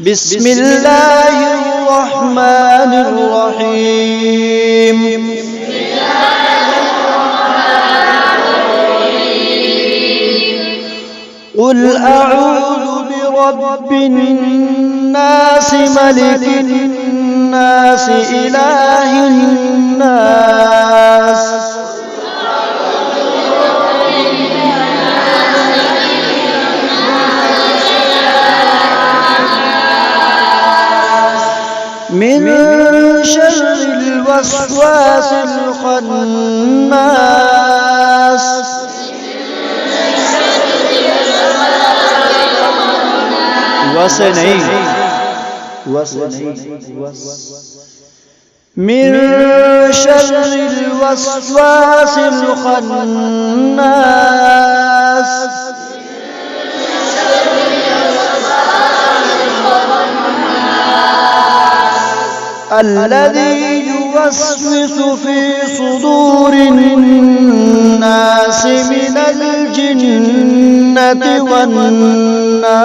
بسم الله الرحمن الرحيم قل أعوذ برب الناس ملك الناس إله الناس من شر الوسواس الخناس من شر الوسواس الخناس الذي يوسوس في صدور الناس من الجنة والناس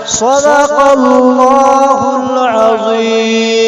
صدق الله العظيم.